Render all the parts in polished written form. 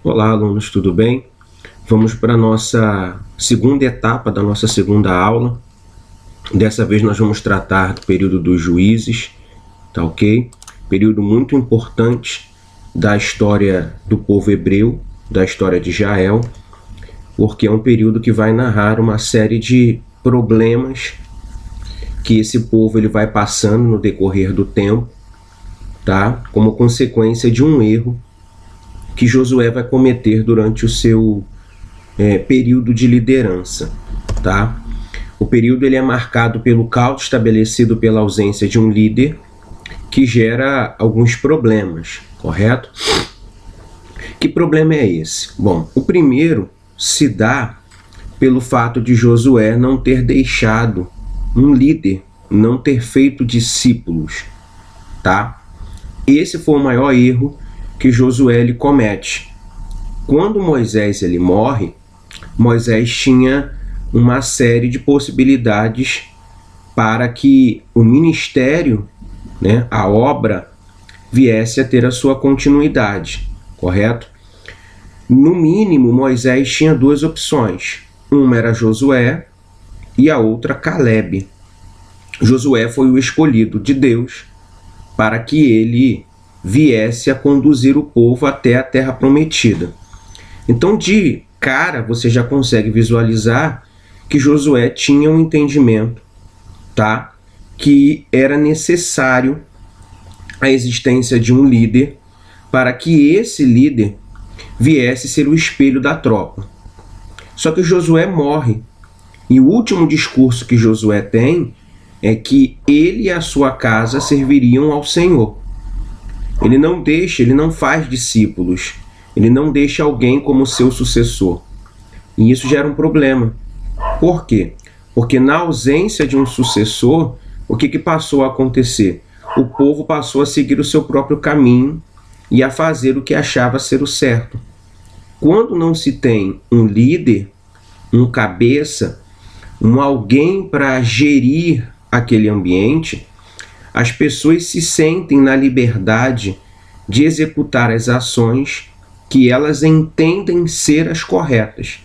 Olá, alunos, tudo bem? Vamos para a nossa segunda etapa da nossa segunda aula. Dessa vez nós vamos tratar do período dos juízes, tá ok? Período muito importante da história do povo hebreu, da história de Israel, porque é um período que vai narrar uma série de problemas que esse povo ele vai passando no decorrer do tempo, tá? Como consequência de um erro que Josué vai cometer durante o seu período de liderança, tá? O período ele é marcado pelo caos estabelecido pela ausência de um líder que gera alguns problemas, correto? Que problema é esse? Bom, o primeiro se dá pelo fato de Josué não ter deixado um líder, não ter feito discípulos, tá? Esse foi o maior erro que Josué ele comete. Quando Moisés ele morre, Moisés tinha uma série de possibilidades para que o ministério, né, a obra, viesse a ter a sua continuidade, correto? No mínimo, Moisés tinha duas opções. Uma era Josué e a outra Calebe. Josué foi o escolhido de Deus para que ele viesse a conduzir o povo até a terra prometida. Então, de cara, você já consegue visualizar que Josué tinha um entendimento, tá? Que era necessário a existência de um líder para que esse líder viesse ser o espelho da tropa. Só que Josué morre. E o último discurso que Josué tem é que ele e a sua casa serviriam ao Senhor. Ele não faz discípulos. Ele não deixa alguém como seu sucessor. E isso gera um problema. Por quê? Porque na ausência de um sucessor, o que passou a acontecer? O povo passou a seguir o seu próprio caminho e a fazer o que achava ser o certo. Quando não se tem um líder, um cabeça, um alguém para gerir aquele ambiente, as pessoas se sentem na liberdade de executar as ações que elas entendem ser as corretas.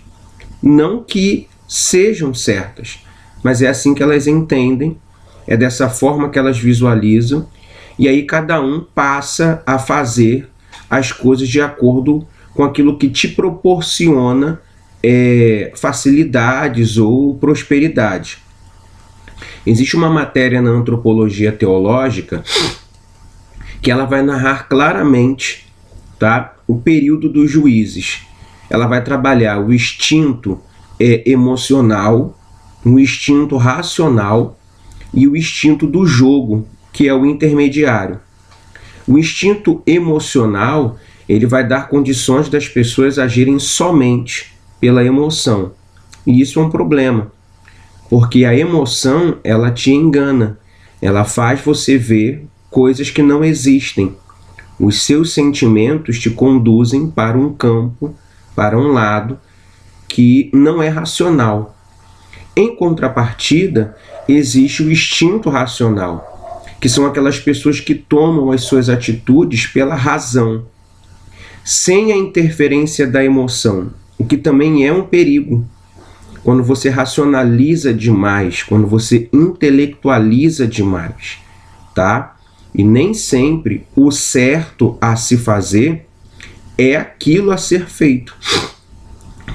Não que sejam certas, mas é assim que elas entendem, é dessa forma que elas visualizam, e aí cada um passa a fazer as coisas de acordo com aquilo que te proporciona facilidades ou prosperidade. Existe uma matéria na antropologia teológica que ela vai narrar claramente, tá, o período dos juízes. Ela vai trabalhar o instinto emocional, o instinto racional e o instinto do jogo, que é o intermediário. O instinto emocional, ele vai dar condições das pessoas agirem somente pela emoção. E isso é um problema, porque a emoção, ela te engana. Ela faz você ver coisas que não existem. Os seus sentimentos te conduzem para um campo, para um lado que não é racional. Em contrapartida, existe o instinto racional, que são aquelas pessoas que tomam as suas atitudes pela razão, sem a interferência da emoção, o que também é um perigo. Quando você racionaliza demais, quando você intelectualiza demais, tá? E nem sempre o certo a se fazer é aquilo a ser feito.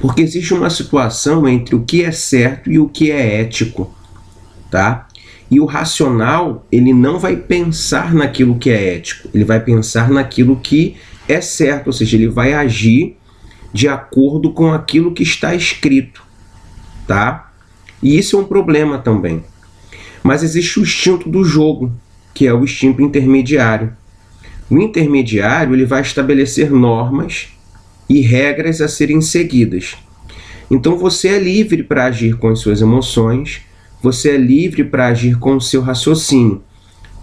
Porque existe uma situação entre o que é certo e o que é ético, tá? E o racional, ele não vai pensar naquilo que é ético, ele vai pensar naquilo que é certo, ou seja, ele vai agir de acordo com aquilo que está escrito, tá? E isso é um problema também. Mas existe o instinto do jogo, que é o instinto intermediário. O intermediário, ele vai estabelecer normas e regras a serem seguidas. Então você é livre para agir com as suas emoções, você é livre para agir com o seu raciocínio,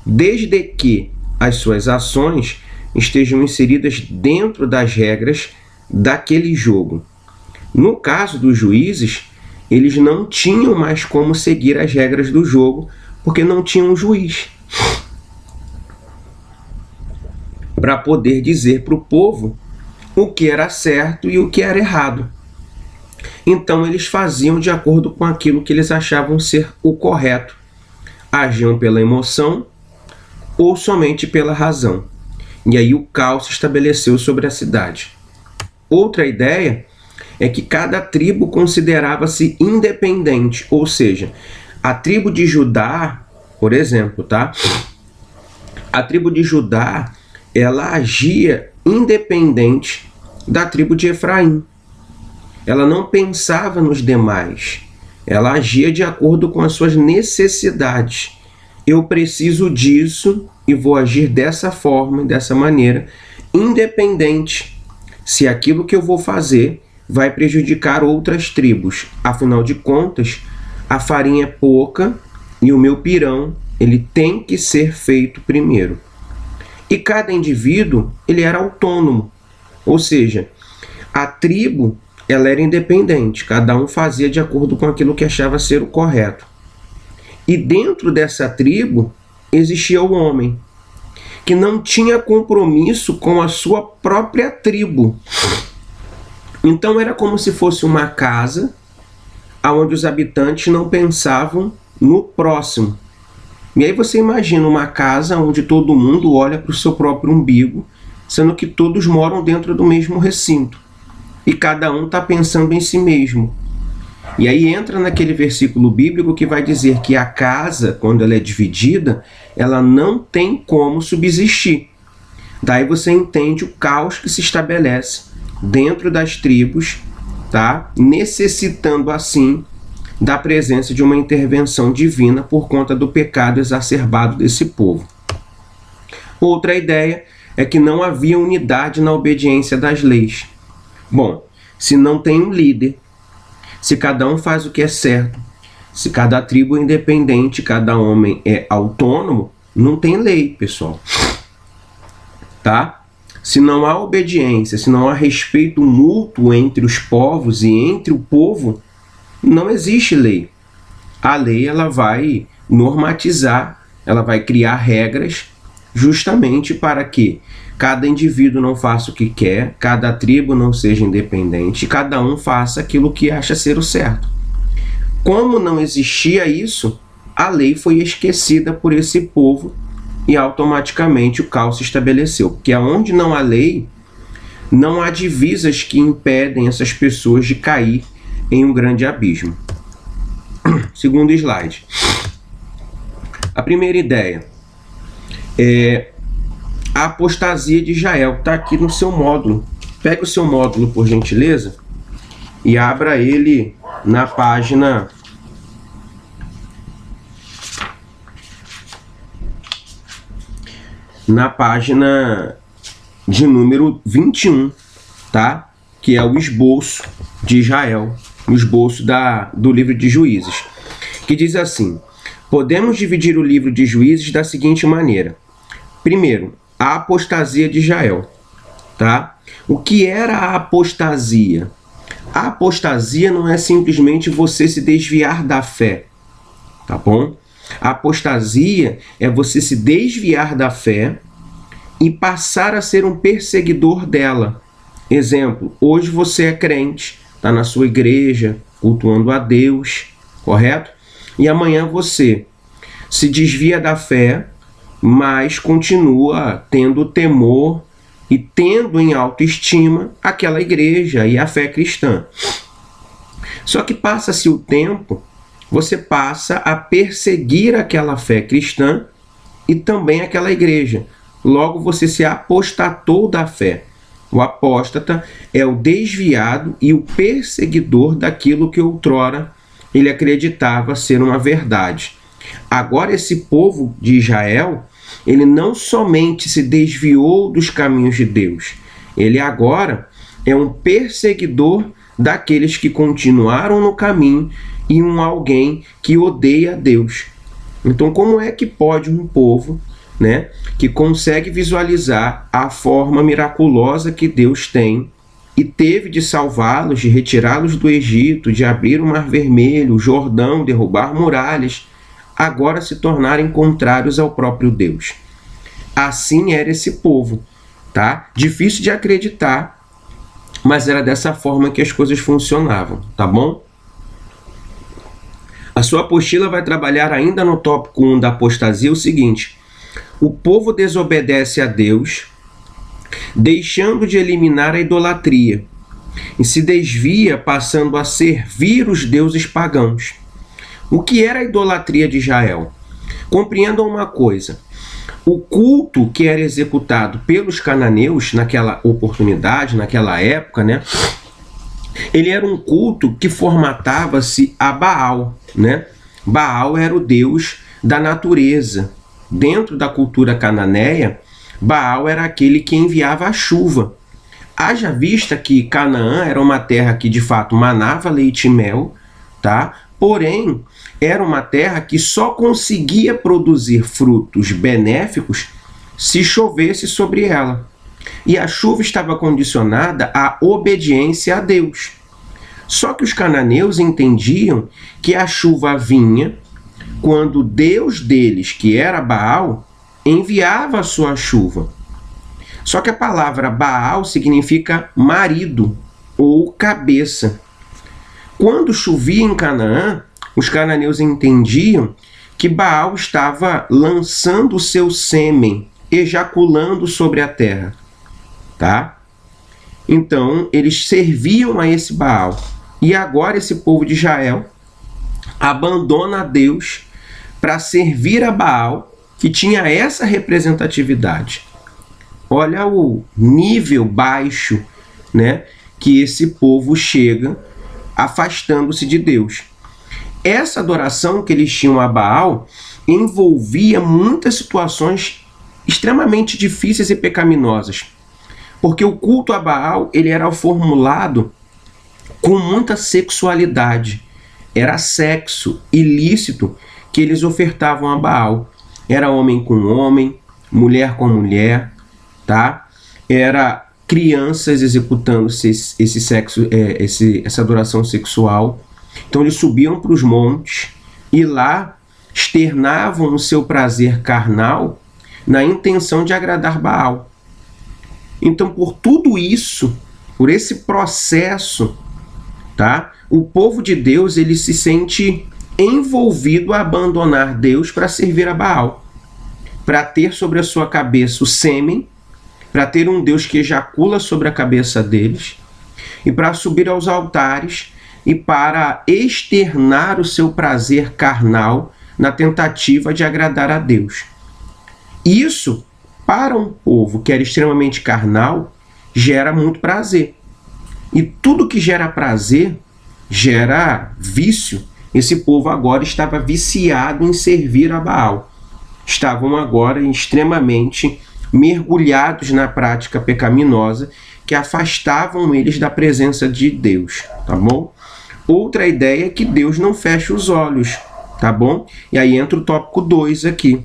desde que as suas ações estejam inseridas dentro das regras daquele jogo. No caso dos juízes, eles não tinham mais como seguir as regras do jogo, porque não tinham um juiz para poder dizer para o povo o que era certo e o que era errado. Então eles faziam de acordo com aquilo que eles achavam ser o correto. Agiam pela emoção ou somente pela razão. E aí o caos se estabeleceu sobre a cidade. Outra ideia é que cada tribo considerava-se independente, ou seja, a tribo de Judá, por exemplo, tá? A tribo de Judá, ela agia independente da tribo de Efraim. Ela não pensava nos demais. Ela agia de acordo com as suas necessidades. Eu preciso disso e vou agir dessa forma, dessa maneira, independente se aquilo que eu vou fazer vai prejudicar outras tribos. Afinal de contas, a farinha é pouca e o meu pirão, ele tem que ser feito primeiro. E cada indivíduo, ele era autônomo. Ou seja, a tribo, ela era independente. Cada um fazia de acordo com aquilo que achava ser o correto. E dentro dessa tribo, existia o homem, que não tinha compromisso com a sua própria tribo. Então era como se fosse uma casa onde os habitantes não pensavam no próximo. E aí você imagina uma casa onde todo mundo olha para o seu próprio umbigo, sendo que todos moram dentro do mesmo recinto. E cada um está pensando em si mesmo. E aí entra naquele versículo bíblico que vai dizer que a casa, quando ela é dividida, ela não tem como subsistir. Daí você entende o caos que se estabelece dentro das tribos, tá? Necessitando assim da presença de uma intervenção divina por conta do pecado exacerbado desse povo. Outra ideia é que não havia unidade na obediência das leis. Bom, se não tem um líder, se cada um faz o que é certo, se cada tribo é independente, cada homem é autônomo, não tem lei, pessoal. Tá? Se não há obediência, se não há respeito mútuo entre os povos e entre o povo, não existe lei. A lei, ela vai normatizar, ela vai criar regras justamente para que cada indivíduo não faça o que quer, cada tribo não seja independente, cada um faça aquilo que acha ser o certo. Como não existia isso, a lei foi esquecida por esse povo e automaticamente o caos se estabeleceu. Porque onde não há lei, não há divisas que impedem essas pessoas de cair em um grande abismo. Segundo slide. A primeira ideia é a apostasia de Israel. Está aqui no seu módulo. Pega o seu módulo, por gentileza, e abra ele na página... de número 21, tá? Que é o esboço de Israel, o esboço do livro de Juízes, que diz assim: podemos dividir o livro de Juízes da seguinte maneira. Primeiro, a apostasia de Israel, tá? O que era a apostasia? A apostasia não é simplesmente você se desviar da fé, tá bom? A apostasia é você se desviar da fé e passar a ser um perseguidor dela. Exemplo, hoje você é crente, está na sua igreja, cultuando a Deus, correto? E amanhã você se desvia da fé, mas continua tendo temor e tendo em autoestima aquela igreja e a fé cristã. Só que passa-se o tempo, você passa a perseguir aquela fé cristã e também aquela igreja. Logo, você se apostatou da fé. O apóstata é o desviado e o perseguidor daquilo que outrora ele acreditava ser uma verdade. Agora, esse povo de Israel, ele não somente se desviou dos caminhos de Deus, ele agora é um perseguidor daqueles que continuaram no caminho e alguém que odeia a Deus. Então, como é que pode um povo, né, que consegue visualizar a forma miraculosa que Deus tem e teve de salvá-los, de retirá-los do Egito, de abrir o Mar Vermelho, o Jordão, derrubar muralhas, agora se tornarem contrários ao próprio Deus? Assim era esse povo, tá? Difícil de acreditar, mas era dessa forma que as coisas funcionavam, tá bom? A sua apostila vai trabalhar ainda no tópico 1 da apostasia o seguinte: o povo desobedece a Deus, deixando de eliminar a idolatria, e se desvia passando a servir os deuses pagãos. O que era a idolatria de Israel? Compreendam uma coisa: o culto que era executado pelos cananeus naquela oportunidade, naquela época, né? Ele era um culto que formatava-se a Baal, né? Baal era o deus da natureza. Dentro da cultura cananeia, Baal era aquele que enviava a chuva. Haja vista que Canaã era uma terra que de fato manava leite e mel, tá? Porém, era uma terra que só conseguia produzir frutos benéficos se chovesse sobre ela. E a chuva estava condicionada à obediência a Deus. Só que os cananeus entendiam que a chuva vinha quando Deus deles, que era Baal, enviava a sua chuva. Só que a palavra Baal significa marido ou cabeça. Quando chovia em Canaã, os cananeus entendiam que Baal estava lançando o seu sêmen, ejaculando sobre a terra, tá? Então, eles serviam a esse Baal. E agora esse povo de Israel abandona a Deus para servir a Baal, que tinha essa representatividade. Olha o nível baixo, né, que esse povo chega afastando-se de Deus. Essa adoração que eles tinham a Baal envolvia muitas situações extremamente difíceis e pecaminosas, porque o culto a Baal ele era formulado com muita sexualidade. Era sexo ilícito que eles ofertavam a Baal. Era homem com homem, mulher com mulher, tá? Era crianças executando esse sexo, essa adoração sexual. Então eles subiam para os montes e lá externavam o seu prazer carnal na intenção de agradar Baal. Então, por tudo isso, por esse processo, tá? O povo de Deus ele se sente envolvido a abandonar Deus para servir a Baal, para ter sobre a sua cabeça o sêmen, para ter um Deus que ejacula sobre a cabeça deles, e para subir aos altares e para externar o seu prazer carnal na tentativa de agradar a Deus. Isso, para um povo que era extremamente carnal, gera muito prazer. E tudo que gera prazer gera vício. Esse povo agora estava viciado em servir a Baal. Estavam agora extremamente mergulhados na prática pecaminosa que afastavam eles da presença de Deus, tá bom? Outra ideia é que Deus não fecha os olhos, tá bom? E aí entra o tópico 2 aqui,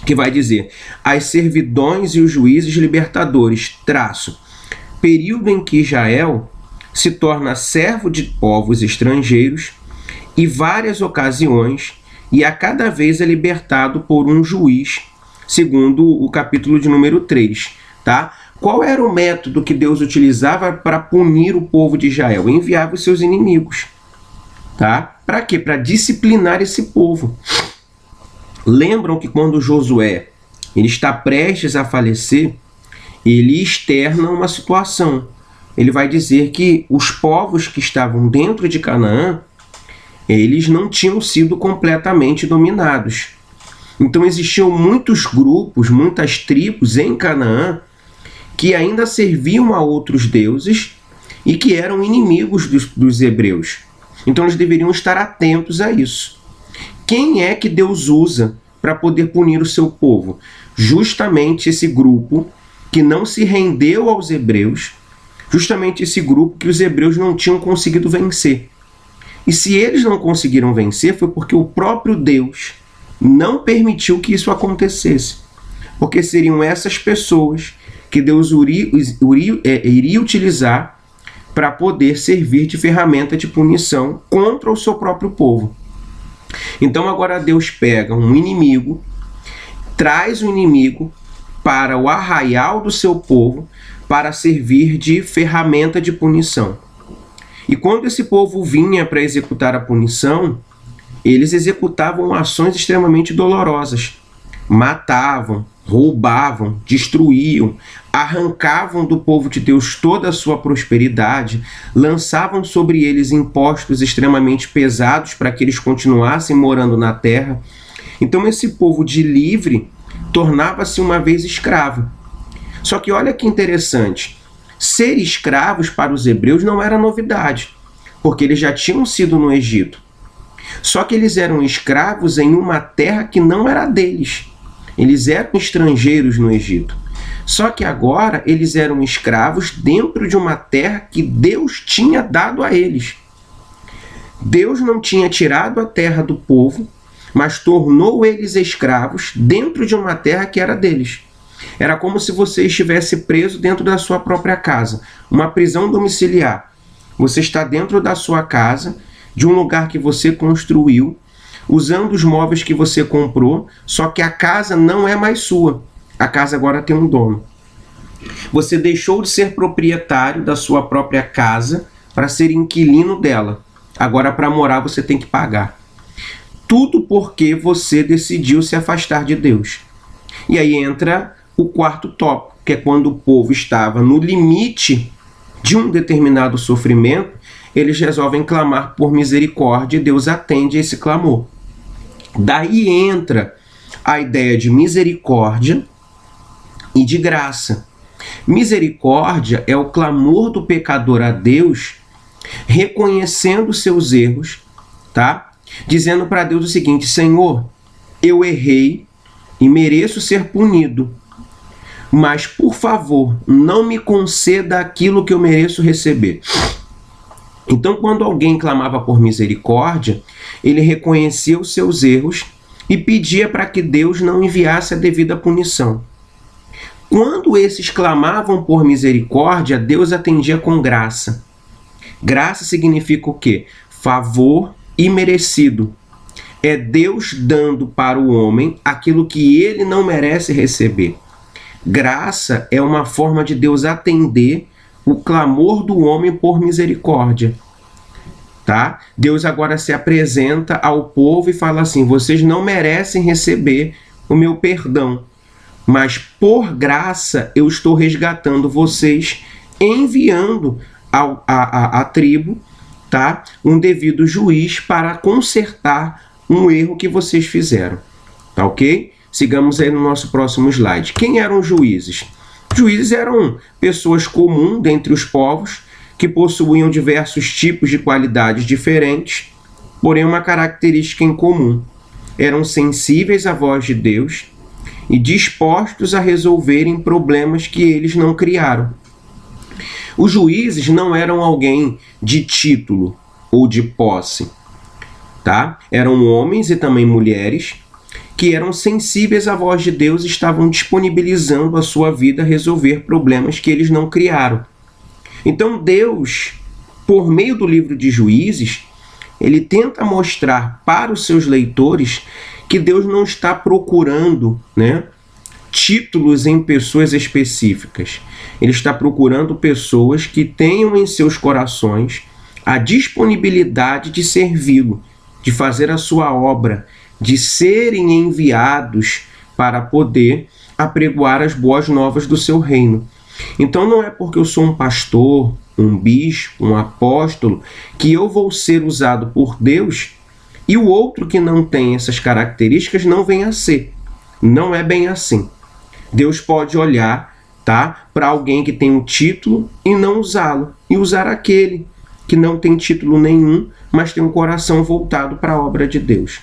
que vai dizer: as servidões e os juízes libertadores, período em que Israel se torna servo de povos estrangeiros e várias ocasiões, e a cada vez é libertado por um juiz, segundo o capítulo de número 3, tá? Qual era o método que Deus utilizava para punir o povo de Israel? Enviava os seus inimigos, tá? Para quê? Para disciplinar esse povo. Lembram que quando Josué ele está prestes a falecer, ele externa uma situação. Ele vai dizer que os povos que estavam dentro de Canaã, eles não tinham sido completamente dominados. Então existiam muitos grupos, muitas tribos em Canaã que ainda serviam a outros deuses e que eram inimigos dos hebreus. Então eles deveriam estar atentos a isso. Quem é que Deus usa para poder punir o seu povo? Justamente esse grupo que não se rendeu aos hebreus, justamente esse grupo que os hebreus não tinham conseguido vencer. E se eles não conseguiram vencer, foi porque o próprio Deus não permitiu que isso acontecesse. Porque seriam essas pessoas que Deus iria utilizar para poder servir de ferramenta de punição contra o seu próprio povo. Então agora Deus pega um inimigo, traz o inimigo para o arraial do seu povo, para servir de ferramenta de punição. E quando esse povo vinha para executar a punição, eles executavam ações extremamente dolorosas. Matavam, roubavam, destruíam, arrancavam do povo de Deus toda a sua prosperidade, lançavam sobre eles impostos extremamente pesados para que eles continuassem morando na terra. Então esse povo de livre tornava-se uma vez escravo. Só que olha que interessante, ser escravos para os hebreus não era novidade, porque eles já tinham sido no Egito. Só que eles eram escravos em uma terra que não era deles. Eles eram estrangeiros no Egito. Só que agora eles eram escravos dentro de uma terra que Deus tinha dado a eles. Deus não tinha tirado a terra do povo, mas tornou eles escravos dentro de uma terra que era deles. Era como se você estivesse preso dentro da sua própria casa, uma prisão domiciliar. Você está dentro da sua casa, de um lugar que você construiu, usando os móveis que você comprou, só que a casa não é mais sua. A casa agora tem um dono. Você deixou de ser proprietário da sua própria casa para ser inquilino dela. Agora, para morar, você tem que pagar. Tudo porque você decidiu se afastar de Deus. E aí entra o quarto tópico, que é quando o povo estava no limite de um determinado sofrimento, eles resolvem clamar por misericórdia e Deus atende a esse clamor. Daí entra a ideia de misericórdia e de graça. Misericórdia é o clamor do pecador a Deus, reconhecendo seus erros, tá? Dizendo para Deus o seguinte: Senhor, eu errei e mereço ser punido, mas por favor, não me conceda aquilo que eu mereço receber. Então, quando alguém clamava por misericórdia, ele reconhecia os seus erros e pedia para que Deus não enviasse a devida punição. Quando esses clamavam por misericórdia, Deus atendia com graça. Graça significa o quê? Favor imerecido. É Deus dando para o homem aquilo que ele não merece receber. Graça é uma forma de Deus atender o clamor do homem por misericórdia. Tá? Deus agora se apresenta ao povo e fala assim: vocês não merecem receber o meu perdão, mas por graça eu estou resgatando vocês, enviando à tribo, tá? Um devido juiz para consertar um erro que vocês fizeram. Tá ok? Sigamos aí no nosso próximo slide. Quem eram os juízes? Juízes eram pessoas comuns dentre os povos que possuíam diversos tipos de qualidades diferentes, porém uma característica em comum. Eram sensíveis à voz de Deus e dispostos a resolverem problemas que eles não criaram. Os juízes não eram alguém de título ou de posse, tá? Eram homens e também mulheres que eram sensíveis à voz de Deus e estavam disponibilizando a sua vida a resolver problemas que eles não criaram. Então Deus, por meio do livro de Juízes, ele tenta mostrar para os seus leitores que Deus não está procurando, títulos em pessoas específicas. Ele está procurando pessoas que tenham em seus corações a disponibilidade de servi-lo, de fazer a sua obra, de serem enviados para poder apregoar as boas novas do seu reino. Então não é porque eu sou um pastor, um bispo, um apóstolo, que eu vou ser usado por Deus e o outro que não tem essas características não vem a ser. Não é bem assim. Deus pode olhar, tá, para alguém que tem um título e não usá-lo, e usar aquele que não tem título nenhum, mas tem um coração voltado para a obra de Deus.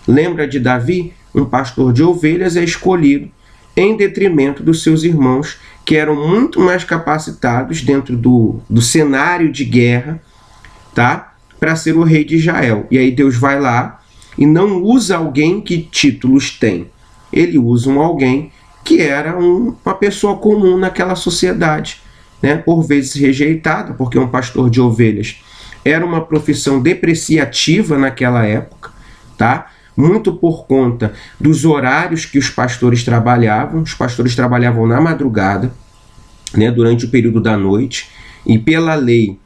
Lembra de Davi? Um pastor de ovelhas é escolhido em detrimento dos seus irmãos, que eram muito mais capacitados dentro do cenário de guerra, tá? Para ser o rei de Israel. E aí Deus vai lá e não usa alguém que títulos tem. Ele usa alguém que era uma pessoa comum naquela sociedade, por vezes rejeitada, porque um pastor de ovelhas era uma profissão depreciativa naquela época, tá? Muito por conta dos horários que os pastores trabalhavam. Os pastores trabalhavam na madrugada, né, durante o período da noite, e pela lei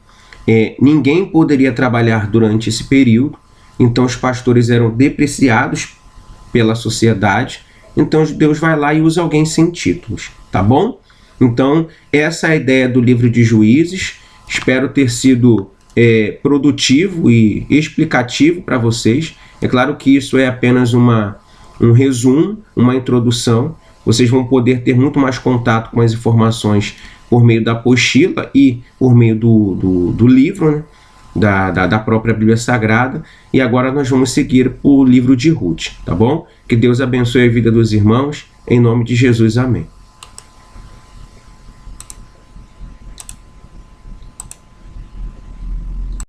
ninguém poderia trabalhar durante esse período, então os pastores eram depreciados pela sociedade. Então Deus vai lá e usa alguém sem títulos, tá bom? Então essa é a ideia do livro de Juízes. Espero ter sido produtivo e explicativo para vocês. É claro que isso é apenas um resumo, uma introdução. Vocês vão poder ter muito mais contato com as informações por meio da apostila e por meio do livro, né? Da própria Bíblia Sagrada. E agora nós vamos seguir o livro de Ruth, tá bom? Que Deus abençoe a vida dos irmãos, em nome de Jesus, amém.